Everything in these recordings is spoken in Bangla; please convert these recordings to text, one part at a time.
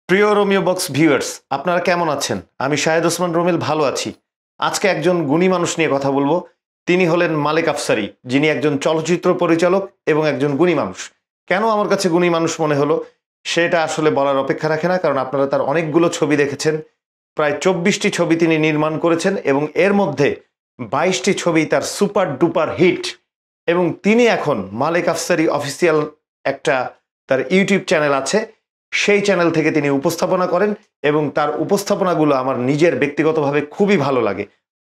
প্রিয় রোমিও বক্স ভিউয়ার্স, আপনারা কেমন আছেন? আমি শাহেদ ওসমান রোমেল ভালো আছি। আজকে একজন গুণী মানুষ নিয়ে কথা বলবো। তিনি হলেন মালেক আফসারী, যিনি একজন চলচ্চিত্র পরিচালক এবং একজন গুণী মানুষ। কেন আমার কাছে গুণী মানুষ মনে হলো সেটা আসলে বলার অপেক্ষা রাখে না, কারণ আপনারা তার অনেকগুলো ছবি দেখেছেন। প্রায় 24টি ছবি তিনি নির্মাণ করেছেন এবং এর মধ্যে 22টি ছবি তার সুপার ডুপার হিট। এবং তিনি এখন মালেক আফসারী অফিসিয়াল একটা তার ইউটিউব চ্যানেল আছে, সেই চ্যানেল থেকে তিনি উপস্থাপনা করেন এবং তার উপস্থাপনাগুলো আমার নিজের ব্যক্তিগতভাবে খুবই ভালো লাগে।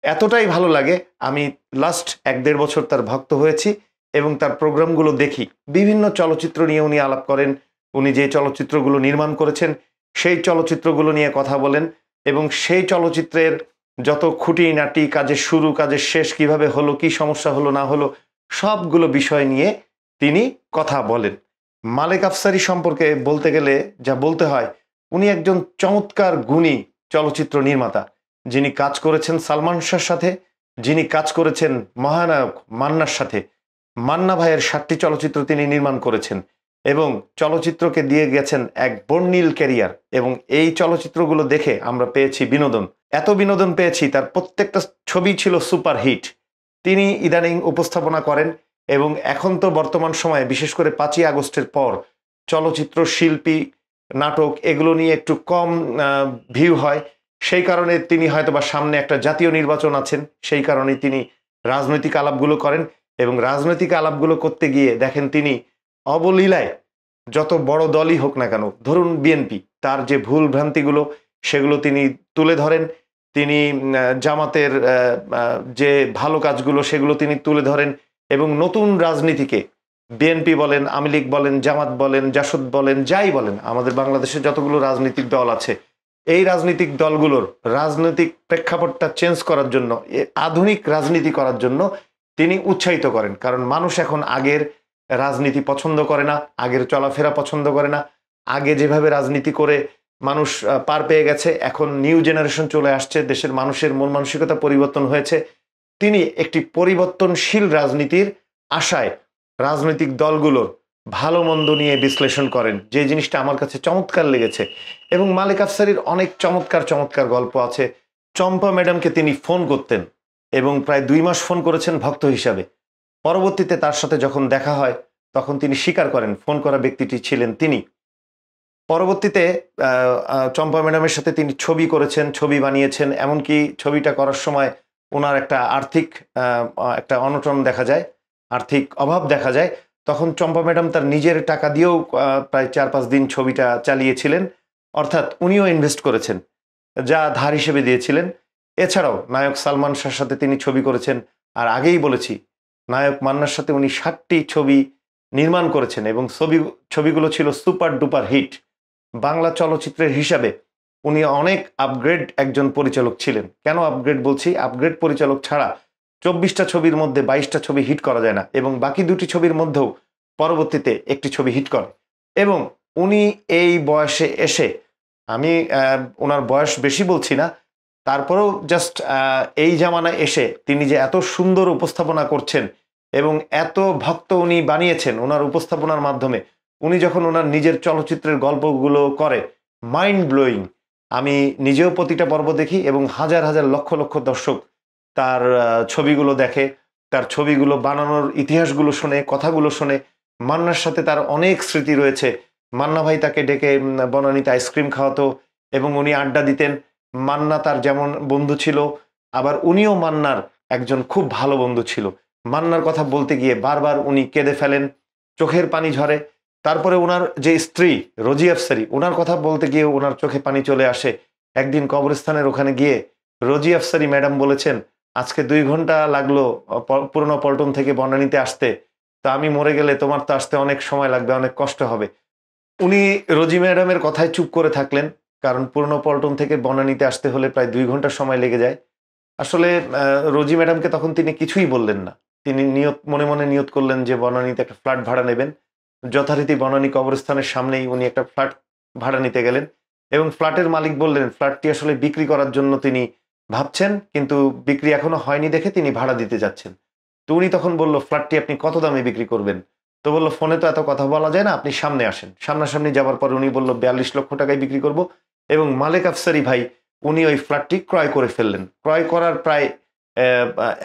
এতটাই ভালো লাগে, আমি লাস্ট 1-1.5 বছর তার ভক্ত হয়েছি এবং তার প্রোগ্রামগুলো দেখি। বিভিন্ন চলচ্চিত্র নিয়ে উনি আলাপ করেন, উনি যে চলচ্চিত্রগুলো নির্মাণ করেছেন সেই চলচ্চিত্রগুলো নিয়ে কথা বলেন এবং সেই চলচ্চিত্রের যত খুঁটিনাটি, কাজের শুরু কাজের শেষ, কিভাবে হলো, কি সমস্যা হলো না হলো, সবগুলো বিষয় নিয়ে তিনি কথা বলেন। মালেক আফসারী সম্পর্কে বলতে গেলে যা বলতে হয়, উনি একজন চমৎকার গুণী চলচ্চিত্র নির্মাতা, যিনি কাজ করেছেন সালমান শাহর সাথে, যিনি কাজ করেছেন মহানায়ক মান্নার সাথে। মান্না ভাইয়ের 7টি চলচ্চিত্র তিনি নির্মাণ করেছেন এবং চলচ্চিত্রকে দিয়ে গেছেন এক বর্ণিল ক্যারিয়ার। এবং এই চলচ্চিত্রগুলো দেখে আমরা পেয়েছি বিনোদন, এত বিনোদন পেয়েছি, তার প্রত্যেকটা ছবি ছিল সুপার হিট। তিনি ইদানিং উপস্থাপনা করেন এবং এখন তো বর্তমান সময়ে বিশেষ করে 5ই আগস্টের পর চলচ্চিত্র, শিল্পী, নাটক এগুলো নিয়ে একটু কম ভিউ হয়। সেই কারণে তিনি হয়তোবা সামনে একটা জাতীয় নির্বাচন আছেন, সেই কারণে তিনি রাজনৈতিক আলাপগুলো করেন এবং রাজনৈতিক আলাপগুলো করতে গিয়ে দেখেন তিনি অবলীলায়, যত বড় দলই হোক না কেন, ধরুন বিএনপি, তার যে ভুল ভ্রান্তিগুলো সেগুলো তিনি তুলে ধরেন। তিনি জামাতের যে ভালো কাজগুলো সেগুলো তিনি তুলে ধরেন এবং নতুন রাজনীতিকে, বিএনপি বলেন, আওয়ামী লীগ বলেন, জামাত বলেন, জাসদ বলেন, যাই বলেন, আমাদের বাংলাদেশে যতগুলো রাজনৈতিক দল আছে, এই রাজনৈতিক দলগুলোর রাজনৈতিক প্রেক্ষাপটটা চেঞ্জ করার জন্য, আধুনিক রাজনীতি করার জন্য তিনি উৎসাহিত করেন। কারণ মানুষ এখন আগের রাজনীতি পছন্দ করে না, আগের চলাফেরা পছন্দ করে না। আগে যেভাবে রাজনীতি করে মানুষ পার পেয়ে গেছে, এখন নিউ জেনারেশন চলে আসছে, দেশের মানুষের মন মানসিকতা পরিবর্তন হয়েছে। তিনি একটি পরিবর্তনশীল রাজনীতির আশায় রাজনৈতিক দলগুলোর ভালো মন্দ নিয়ে বিশ্লেষণ করেন, যে জিনিসটা আমার কাছে চমৎকার লেগেছে। এবং মালেক আফসারীর অনেক চমৎকার চমৎকার গল্প আছে। চম্পা ম্যাডামকে তিনি ফোন করতেন এবং প্রায় 2 মাস ফোন করেছেন ভক্ত হিসাবে। পরবর্তীতে তার সাথে যখন দেখা হয় তখন তিনি স্বীকার করেন ফোন করা ব্যক্তিটি ছিলেন তিনি। পরবর্তীতে চম্পা ম্যাডামের সাথে তিনি ছবি করেছেন, ছবি বানিয়েছেন, এমনকি ছবিটা করার সময় ওনার একটা আর্থিক একটা অনটন দেখা যায়, আর্থিক অভাব দেখা যায়। তখন চম্পা ম্যাডাম তার নিজের টাকা দিয়েও প্রায় 4-5 দিন ছবিটা চালিয়েছিলেন। অর্থাৎ উনিও ইনভেস্ট করেছেন, যা ধার হিসেবে দিয়েছিলেন। এছাড়াও নায়ক সালমান শাহর সাথে তিনি ছবি করেছেন। আর আগেই বলেছি, নায়ক মান্নার সাথে উনি 7টি ছবি নির্মাণ করেছেন এবং ছবিগুলো ছিল সুপার ডুপার হিট। বাংলা চলচ্চিত্রের হিসাবে উনি অনেক আপগ্রেড একজন পরিচালক ছিলেন। কেন আপগ্রেড বলছি? আপগ্রেড পরিচালক ছাড়া 24টা ছবির মধ্যে 22টা ছবি হিট করা যায় না এবং বাকি 2টি ছবির মধ্যেও পরবর্তীতে একটি ছবি হিট করে। এবং উনি এই বয়সে এসে, আমি ওনার বয়স বেশি বলছি না, তারপরেও জাস্ট এই জামানায় এসে তিনি যে এত সুন্দর উপস্থাপনা করছেন এবং এত ভক্ত উনি বানিয়েছেন ওনার উপস্থাপনার মাধ্যমে। উনি যখন ওনার নিজের চলচ্চিত্রের গল্পগুলো করে, মাইন্ড ব্লোয়িং। আমি নিজেও প্রতিটা পর্ব দেখি এবং হাজার হাজার লক্ষ লক্ষ দর্শক তার ছবিগুলো দেখে, তার ছবিগুলো বানানোর ইতিহাসগুলো শোনে, কথাগুলো শোনে। মান্নার সাথে তার অনেক স্মৃতি রয়েছে। মান্না ভাই তাকে ডেকে বনানীতে আইসক্রিম খাওয়াতো এবং উনি আড্ডা দিতেন। মান্না তার যেমন বন্ধু ছিল, আবার উনিও মান্নার একজন খুব ভালো বন্ধু ছিল। মান্নার কথা বলতে গিয়ে বারবার উনি কেঁদে ফেলেন, চোখের পানি ঝরে। তারপরে ওনার যে স্ত্রী রোজি আফসারী, ওনার কথা বলতে গিয়ে ওনার চোখে পানি চলে আসে। একদিন কবরস্থানের ওখানে গিয়ে রোজি আফসারী ম্যাডাম বলেছেন, আজকে 2 ঘন্টা লাগলো পুরনো পল্টন থেকে বনানীতে আসতে, তা আমি মরে গেলে তোমার তো আসতে অনেক সময় লাগবে, অনেক কষ্ট হবে। উনি রোজি ম্যাডামের কথায় চুপ করে থাকলেন, কারণ পুরনো পল্টন থেকে বনানীতে আসতে হলে প্রায় 2 ঘন্টা সময় লেগে যায়। আসলে রোজি ম্যাডামকে তখন তিনি কিছুই বললেন না। তিনি মনে মনে নিয়ত করলেন যে বনানীতে একটা ফ্ল্যাট ভাড়া নেবেন। যথারীতি বনানী কবরস্থানের সামনেই উনি একটা ফ্ল্যাট ভাড়া নিতে গেলেন এবং ফ্ল্যাটের মালিক বললেন ফ্ল্যাটটি আসলে বিক্রি করার জন্য তিনি ভাবছেন, কিন্তু বিক্রি এখনো হয়নি দেখে তিনি ভাড়া দিতে যাচ্ছেন। তো উনি তখন বলল, ফ্ল্যাটটি আপনি কত দামে বিক্রি করবেন? তো বললো ফোনে তো এত কথা বলা যায় না, আপনি সামনে আসেন। সামনাসামনি যাওয়ার পর উনি বললো 42 লক্ষ টাকায় বিক্রি করব, এবং মালেক আফসারি ভাই উনি ওই ফ্ল্যাটটি ক্রয় করে ফেললেন। ক্রয় করার প্রায়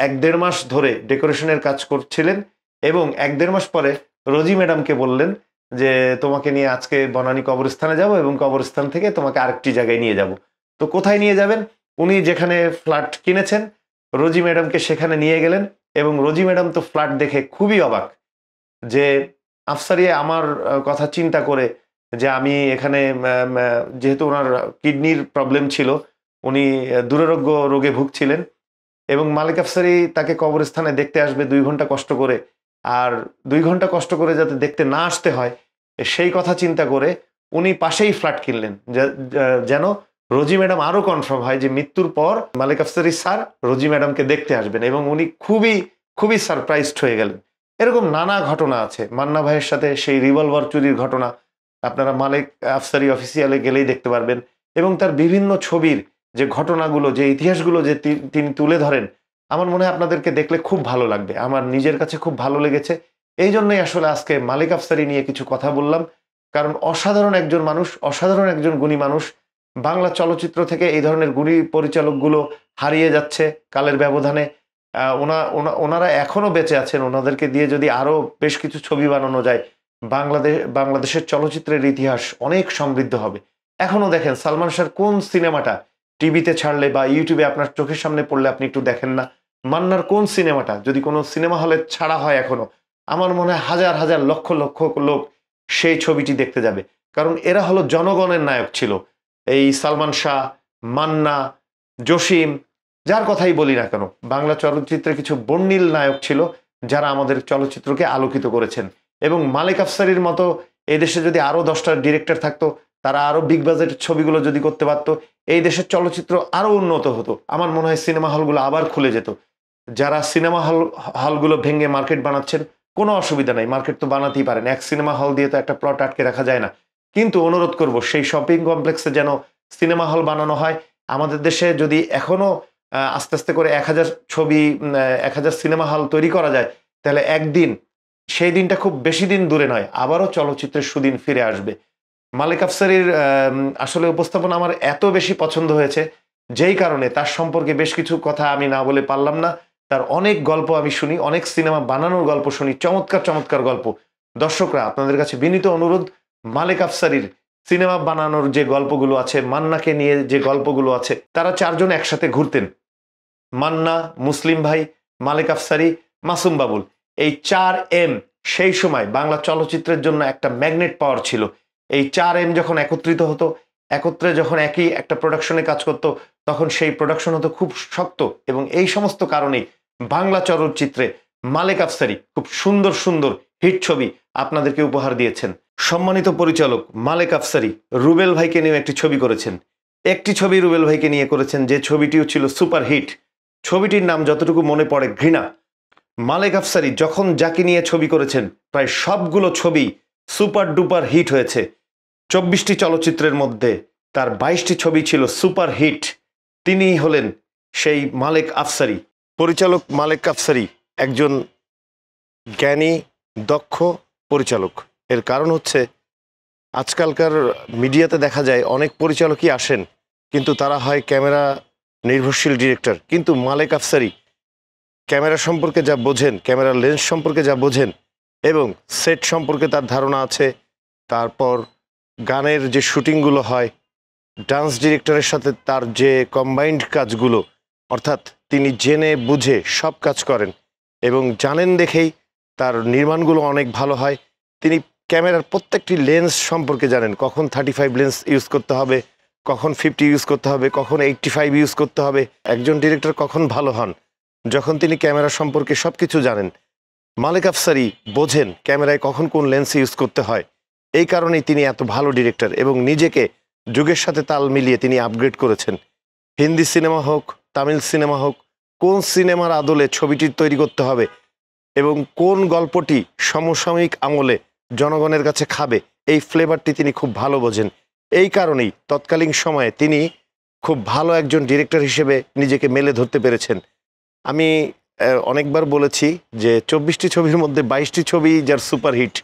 1-1.5 মাস ধরে ডেকোরেশনের কাজ করছিলেন, এবং 1-1.5 মাস পরে রোজি ম্যাডামকে বললেন যে তোমাকে নিয়ে আজকে বনানী কবরস্থানে যাব, এবং কবরস্থান থেকে তোমাকে আরেকটি জায়গায় নিয়ে যাব। তো কোথায় নিয়ে যাবেন? উনি যেখানে ফ্ল্যাট কিনেছেন রোজি ম্যাডামকে সেখানে নিয়ে গেলেন, এবং রোজি ম্যাডাম তো ফ্ল্যাট দেখে খুবই অবাক যে আফসারি আমার কথা চিন্তা করে যে আমি এখানে যেহেতু ওনার কিডনির প্রবলেম ছিল, উনি দুরারোগ্য রোগে ভুগছিলেন, এবং মালিক আফসারি তাকে কবরস্থানে দেখতে আসবে 2 ঘন্টা কষ্ট করে, আর 2 ঘন্টা কষ্ট করে যাতে দেখতে না আসতে হয় সেই কথা চিন্তা করে উনি পাশেই ফ্ল্যাট কিনলেন, যেন রোজি ম্যাডাম আরো কনফার্ম হয় যে মৃত্যুর পর মালিক আফসারি স্যার রোজি ম্যাডামকে দেখতে আসবেন, এবং উনি খুবই খুবই সারপ্রাইজড হয়ে গেলেন। এরকম নানা ঘটনা আছে। মান্না ভাইয়ের সাথে সেই রিভলভার চুরির ঘটনা আপনারা মালিক আফসারি অফিসিয়ালে গেলেই দেখতে পারবেন, এবং তার বিভিন্ন ছবির যে ঘটনাগুলো, যে ইতিহাসগুলো যে তিনি তুলে ধরেন, আমার মনে হয় আপনাদেরকে দেখলে খুব ভালো লাগবে। আমার নিজের কাছে খুব ভালো লেগেছে, এই জন্যই আসলে আজকে মালিক আফসারি নিয়ে কিছু কথা বললাম, কারণ অসাধারণ একজন মানুষ, অসাধারণ একজন গুণী মানুষ। বাংলা চলচ্চিত্র থেকে এই ধরনের গুণী পরিচালকগুলো হারিয়ে যাচ্ছে কালের ব্যবধানে। ওনারা এখনো বেঁচে আছেন, ওনাদেরকে দিয়ে যদি আরো বেশ কিছু ছবি বানানো যায়, বাংলাদেশের চলচ্চিত্রের ইতিহাস অনেক সমৃদ্ধ হবে। এখনো দেখেন সালমান শাহর কোন সিনেমাটা টিভিতে ছাড়লে বা ইউটিউবে আপনার চোখের সামনে পড়লে আপনি একটু দেখেন না? মান্নার কোন সিনেমাটা যদি কোনো সিনেমা হলে ছাড়া হয় এখনো, আমার মনে হয় হাজার হাজার লক্ষ লক্ষ লোক সেই ছবিটি দেখতে যাবে, কারণ এরা হলো জনগণের নায়ক ছিল। এই সালমান শাহ, মান্না, জসিম, যার কথাই বলি না কেন, বাংলা চলচ্চিত্রে কিছু বর্ণিল নায়ক ছিল যারা আমাদের চলচ্চিত্রকে আলোকিত করেছেন। এবং মালিক আফসারির মতো এদেশে যদি আরো 10টা ডিরেক্টর থাকতো, তারা আরো বিগ বাজেটের ছবিগুলো যদি করতে পারতো, এই দেশের চলচ্চিত্র আরো উন্নত হতো। আমার মনে হয় সিনেমা হলগুলো আবার খুলে যেত। যারা সিনেমা হলগুলো ভেঙে মার্কেট বানাচ্ছেন, কোনো অসুবিধা নাই, মার্কেট তো বানাতেই পারেন, এক সিনেমা হল দিয়ে তো একটা প্লট আটকে রাখা যায় না। কিন্তু অনুরোধ করব সেই শপিং কমপ্লেক্সে যেন সিনেমা হল বানানো হয়। আমাদের দেশে যদি এখনো আস্তে আস্তে করে 1000 ছবি 1000 সিনেমা হল তৈরি করা যায়, তাহলে একদিন, সেই দিনটা খুব বেশি দিন দূরে নয়, আবারও চলচ্চিত্রের সুদিন ফিরে আসবে। মালিক আফসারির আসলে উপস্থাপনা আমার এত বেশি পছন্দ হয়েছে, যেই কারণে তার সম্পর্কে বেশ কিছু কথা আমি না বলে পারলাম না। তার অনেক গল্প আমি শুনি, অনেক সিনেমা বানানোর গল্প শুনি, চমৎকার চমৎকার গল্প। দর্শকরা, আপনাদের কাছে বিনীত অনুরোধ, মালিক আফসারির সিনেমা বানানোর যে গল্পগুলো আছে, মান্নাকে নিয়ে যে গল্পগুলো আছে, তারা 4 জন একসাথে ঘুরতেন। মান্না, মুসলিম ভাই, মালিক আফসারি, মাসুম বাবুল, এই 4M সেই সময় বাংলা চলচ্চিত্রের জন্য একটা ম্যাগনেট পাওয়ার ছিল। এই 4M যখন একত্রিত হতো, একত্রে যখন একই একটা প্রোডাকশনে কাজ করতো, তখন সেই প্রোডাকশন হতো খুব শক্ত। এবং এই সমস্ত কারণেই বাংলা চলচ্চিত্রে মালিক আফসারি খুব সুন্দর সুন্দর হিট ছবি আপনাদেরকে উপহার দিয়েছেন। সম্মানিত পরিচালক মালিক আফসারি রুবেল ভাইকে নিয়ে একটি ছবি করেছেন। একটি ছবি রুবেল ভাইকে নিয়ে করেছেন, যে ছবিটিও ছিল সুপার হিট। ছবিটির নাম যতটুকু মনে পড়ে ঘৃণা। মালিক আফসারি যখন যাকে নিয়ে ছবি করেছেন, প্রায় সবগুলো ছবি সুপার ডুপার হিট হয়েছে। 24টি চলচ্চিত্রের মধ্যে তার 22টি ছবি ছিল সুপার হিট। তিনি হলেন সেই মালিক আফসারি। পরিচালক মালিক আফসারি একজন জ্ঞানী, দক্ষ পরিচালক। এর কারণ হচ্ছে আজকালকার মিডিয়াতে দেখা যায় অনেক পরিচালকই আসেন, কিন্তু তারা হয় ক্যামেরা নির্ভরশীল ডিরেক্টর, কিন্তু মালিক আফসারি ক্যামেরা সম্পর্কে যা বোঝেন, ক্যামেরা লেন্স সম্পর্কে যা বোঝেন, এবং সেট সম্পর্কে তার ধারণা আছে। তারপর গানের যে শুটিংগুলো হয়, ডান্স ডিরেক্টরের সাথে তার যে কম্বাইন্ড কাজগুলো, অর্থাৎ তিনি জেনে বুঝে সব কাজ করেন এবং জানেন দেখেই তার নির্মাণগুলো অনেক ভালো হয়। তিনি ক্যামেরার প্রত্যেকটি লেন্স সম্পর্কে জানেন, কখন 35 লেন্স ইউজ করতে হবে, কখন 50 ইউজ করতে হবে, কখন 85 ইউজ করতে হবে। একজন ডিরেক্টর কখন ভালো হন, যখন তিনি ক্যামেরা সম্পর্কে সব কিছু জানেন। মালিক আফসারি বোঝেন ক্যামেরায় কখন কোন লেন্স ইউজ করতে হয়। এই কারণেই তিনি এত ভালো ডিরেক্টর, এবং নিজেকে যুগের সাথে তাল মিলিয়ে তিনি আপগ্রেড করেছেন। হিন্দি সিনেমা হোক, তামিল সিনেমা হোক, কোন সিনেমার আদলে ছবিটি তৈরি করতে হবে এবং কোন গল্পটি সমসাময়িক আমলে জনগণের কাছে খাবে, এই ফ্লেভারটি তিনি খুব ভালো বোঝেন। এই কারণেই তৎকালীন সময়ে তিনি খুব ভালো একজন ডিরেক্টর হিসেবে নিজেকে মেলে ধরতে পেরেছেন। আমি অনেকবার বলেছি যে 24টি ছবির মধ্যে 22টি ছবি যার সুপারহিট,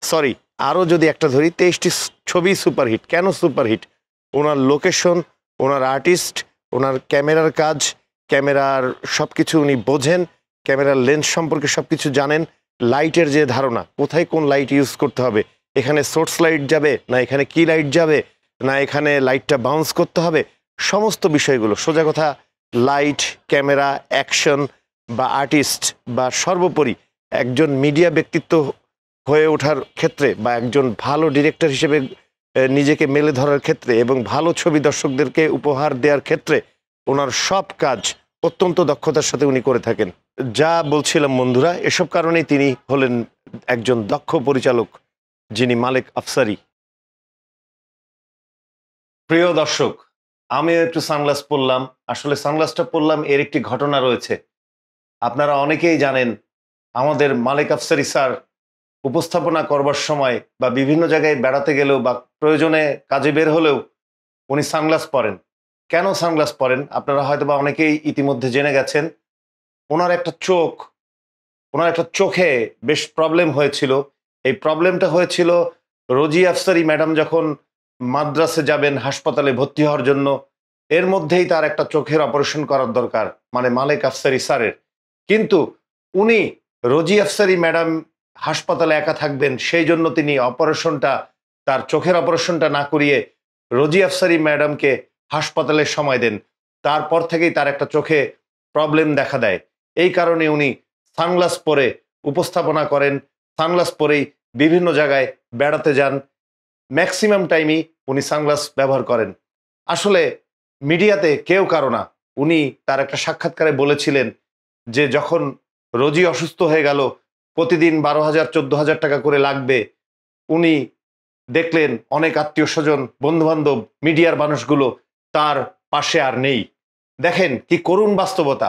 সরি আরও যদি একটা ধরি 23টি ছবি সুপারহিট। কেন সুপারহিট? ওনার লোকেশন, ওনার আর্টিস্ট, ওনার ক্যামেরার কাজ, ক্যামেরার সব কিছু উনি বোঝেন, ক্যামেরার লেন্স সম্পর্কে সব কিছু জানেন, লাইটের যে ধারণা, কোথায় কোন লাইট ইউজ করতে হবে, এখানে সোর্স লাইট যাবে না এখানে কি লাইট যাবে, না এখানে লাইটটা বাউন্স করতে হবে, সমস্ত বিষয়গুলো, সোজা কথা লাইট, ক্যামেরা, অ্যাকশন বা আর্টিস্ট বা সর্বোপরি একজন মিডিয়া ব্যক্তিত্ব হয়ে ওঠার ক্ষেত্রে বা একজন ভালো ডিরেক্টর হিসেবে নিজেকে মেলে ধরার ক্ষেত্রে এবং ভালো ছবি দর্শকদেরকে উপহার দেওয়ার ক্ষেত্রে ওনার সব কাজ অত্যন্ত দক্ষতার সাথে উনি করে থাকেন। যা বলছিলাম বন্ধুরা, এসব কারণেই তিনি হলেন একজন দক্ষ পরিচালক, যিনি মালেক আফসারী। প্রিয় দর্শক, আমিও একটু সানগ্লাস পরলাম। আসলে সানগ্লাসটা পরলাম এর একটি ঘটনা রয়েছে। আপনারা অনেকেই জানেন আমাদের মালেক আফসারী স্যার উপস্থাপনা করবার সময় বা বিভিন্ন জায়গায় বেড়াতে গেলেও বা প্রয়োজনে কাজে বের হলেও উনি সানগ্লাস পরেন। কেন সানগ্লাস পরেন আপনারা হয়তো বা অনেকেই ইতিমধ্যে জেনে গেছেন। ওনার একটা চোখে বেশ প্রবলেম হয়েছিল। এই প্রবলেমটা হয়েছিল রোজি আফসারী ম্যাডাম যখন মাদ্রাসে যাবেন হাসপাতালে ভর্তি হওয়ার জন্য, এর মধ্যেই তার একটা চোখের অপারেশন করার দরকার, মানে মালেক আফসারী স্যারের। কিন্তু উনি রোজি আফসারী ম্যাডাম হাসপাতালে একা থাকবেন, সেই জন্য তিনি তার চোখের অপারেশনটা না করিয়ে রোজি আফসারী ম্যাডামকে হাসপাতালে সময় দেন। তারপর থেকেই তার একটা চোখে প্রবলেম দেখা দেয়। এই কারণে উনি সানগ্লাস পরে উপস্থাপনা করেন, সানগ্লাস পরেই বিভিন্ন জায়গায় বেড়াতে যান, ম্যাক্সিমাম টাইমই উনি সানগ্লাস ব্যবহার করেন। আসলে মিডিয়াতে কেউ কারো না। উনি তার একটা সাক্ষাৎকারে বলেছিলেন যে যখন রোজি অসুস্থ হয়ে গেল, প্রতিদিন 12,000 14,000 টাকা করে লাগবে, উনি দেখলেন অনেক আত্মীয় স্বজন, বন্ধুবান্ধব, মিডিয়ার মানুষগুলো তার পাশে আর নেই। দেখেন কি করুণ বাস্তবতা,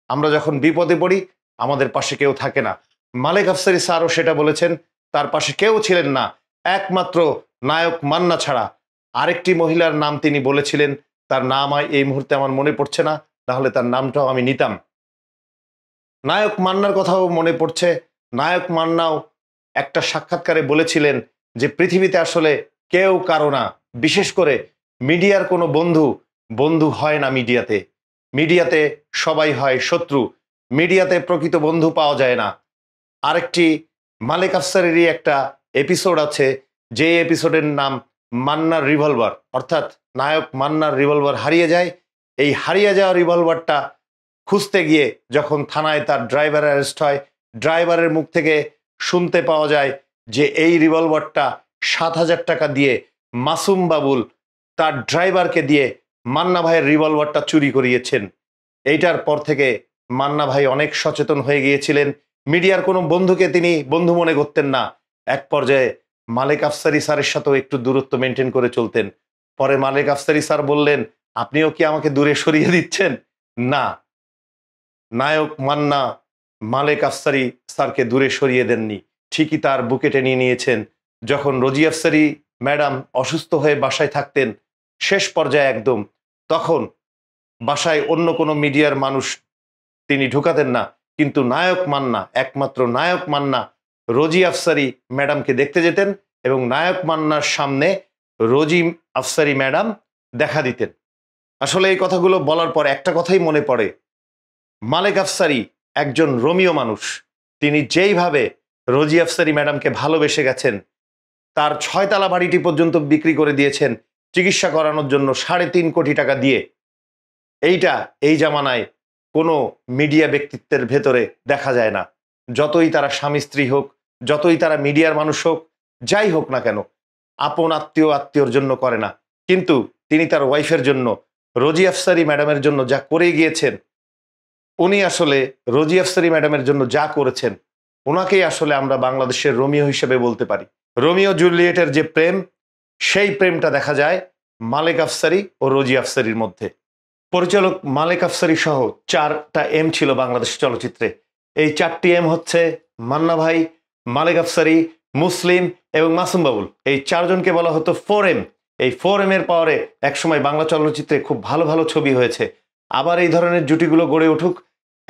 আমরা যখন বিপদে পড়ি আমাদের পাশে কেউ থাকে না। মালেক আফসারী স্যারও সেটা বলেছেন, তার পাশে কেউ ছিলেন না, একমাত্র নায়ক মান্না ছাড়া। আরেকটি মহিলার নাম তিনি বলেছিলেন, তার নাম এই মুহূর্তে আমার মনে পড়ছে না, তাহলে তার নামটাও আমি নিতাম। নায়ক মান্নার কথাও মনে পড়ছে। নায়ক মান্নাও একটা সাক্ষাৎকারে বলেছিলেন যে পৃথিবীতে আসলে কেউ কারো না, বিশেষ করে মিডিয়ার কোনো বন্ধু হয় না মিডিয়াতে। মিডিয়াতে সবাই হয় শত্রু, মিডিয়াতে প্রকৃত বন্ধু পাওয়া যায় না। আরেকটি মালেক আফসারেরই একটা এপিসোড আছে, যে এপিসোডের নাম মান্নার রিভলভার, অর্থাৎ নায়ক মান্নার রিভলভার হারিয়ে যায়। এই হারিয়ে যাওয়া রিভলভারটা খুঁজতে গিয়ে যখন থানায় তার ড্রাইভার অ্যারেস্ট হয়, ড্রাইভারের মুখ থেকে শুনতে পাওয়া যায় যে এই রিভলভারটা 7,000 টাকা দিয়ে মাসুম বাবুল তার ড্রাইভারকে দিয়ে মান্না ভাইয়ের রিভলভারটা চুরি করিয়েছেন। এইটার পর থেকে মান্না ভাই অনেক সচেতন হয়ে গিয়েছিলেন। মিডিয়ার কোনো বন্ধুকে তিনি বন্ধু মনে করতেন না। এক পর্যায়ে মালেক আফসারী স্যারের সাথেও একটু দূরত্ব মেনটেন করে চলতেন। পরে মালেক আফসারী স্যার বললেন, আপনিও কি আমাকে দূরে সরিয়ে দিচ্ছেন? না, নায়ক মান্না মালেক আফসারী স্যারকে দূরে সরিয়ে দেননি, ঠিকই তার বুকে টেনে নিয়েছেন। যখন রোজি আফসারী ম্যাডাম অসুস্থ হয়ে বাসায় থাকতেন, শেষ পর্যায়ে একদম, তখন বাসায় অন্য কোনো মিডিয়ার মানুষ তিনি ঢুকাতেন না, কিন্তু একমাত্র নায়ক মান্না রোজি আফসারী ম্যাডামকে দেখতে যেতেন এবং নায়ক মান্নার সামনে রোজি আফসারী ম্যাডাম দেখা দিতেন। আসলে এই কথাগুলো বলার পর একটা কথাই মনে পড়ে, মালেক আফসারী একজন রোমিও মানুষ। তিনি যেইভাবে রোজি আফসারী ম্যাডামকে ভালোবেসে গেছেন, তার 6 তলা বাড়িটি পর্যন্ত বিক্রি করে দিয়েছেন চিকিৎসা করানোর জন্য 3.5 কোটি টাকা দিয়ে। এইটা এই জামানায় কোনো মিডিয়া ব্যক্তিত্বের ভেতরে দেখা যায় না। যতই তারা স্বামী স্ত্রী হোক, যতই তারা মিডিয়ার মানুষ হোক, যাই হোক না কেন, আপন আত্মীয়র জন্য করে না, কিন্তু তিনি তার ওয়াইফের জন্য, রোজি আফসারী ম্যাডামের জন্য যা করে গিয়েছেন, উনি আসলে রোজি আফসারী ম্যাডামের জন্য যা করেছেন, ওনাকেই আসলে আমরা বাংলাদেশের রোমিও হিসেবে বলতে পারি। রোমিও জুলিয়েটের যে প্রেম, সেই প্রেমটা দেখা যায় মালেক আফসারী ও রোজি আফসারীর মধ্যে। পরিচালক মালেক আফসারী সহ 4টা এম ছিল বাংলাদেশ চলচ্চিত্রে। এই 4টি এম হচ্ছে মান্না ভাই, মালেক আফসারী, মুসলিম এবং মাসুম বাবুল। এই 4জনকে বলা হতো 4M। এই 4M এর পাওয়ারে একসময় বাংলা চলচ্চিত্রে খুব ভালো ভালো ছবি হয়েছে। আবার এই ধরনের জুটিগুলো গড়ে উঠুক,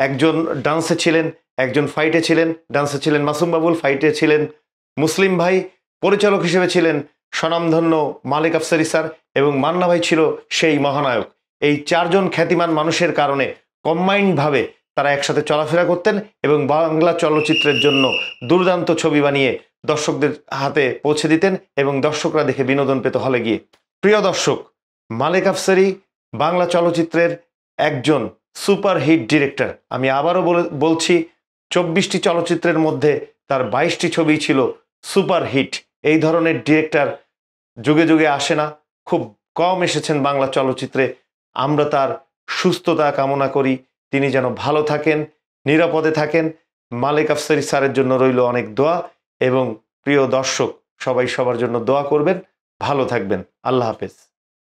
একজন ডান্সে ছিলেন, একজন ফাইটে ছিলেন। ডান্সে ছিলেন মাসুম বাবুল, ফাইটে ছিলেন মুসলিম ভাই, পরিচালক হিসেবে ছিলেন স্বনামধন্য মালেক আফসারী স্যার, এবং মান্না ভাই ছিল সেই মহানায়ক। এই চারজন খ্যাতিমান মানুষের কারণে কম্বাইন্ডভাবে তারা একসাথে চলাফেরা করতেন এবং বাংলা চলচ্চিত্রের জন্য দুর্দান্ত ছবি বানিয়ে দর্শকদের হাতে পৌঁছে দিতেন এবং দর্শকরা দেখে বিনোদন পেত হলে গিয়ে। প্রিয় দর্শক, মালেক আফসারী বাংলা চলচ্চিত্রের একজন সুপারহিট ডিরেক্টর। আমি আবারও বলছি, 24টি চলচ্চিত্রের মধ্যে তার 22টি ছবি ছিল সুপারহিট। এই ধরনের ডিরেক্টর যুগে যুগে আসে না, খুব কম এসেছেন বাংলা চলচ্চিত্রে। আমরা তার সুস্থতা কামনা করি, তিনি যেন ভালো থাকেন, নিরাপদে থাকেন। মালেক আফসারী স্যারের জন্য রইল অনেক দোয়া, এবং প্রিয় দর্শক সবাই সবার জন্য দোয়া করবেন। ভালো থাকবেন। আল্লাহ হাফেজ।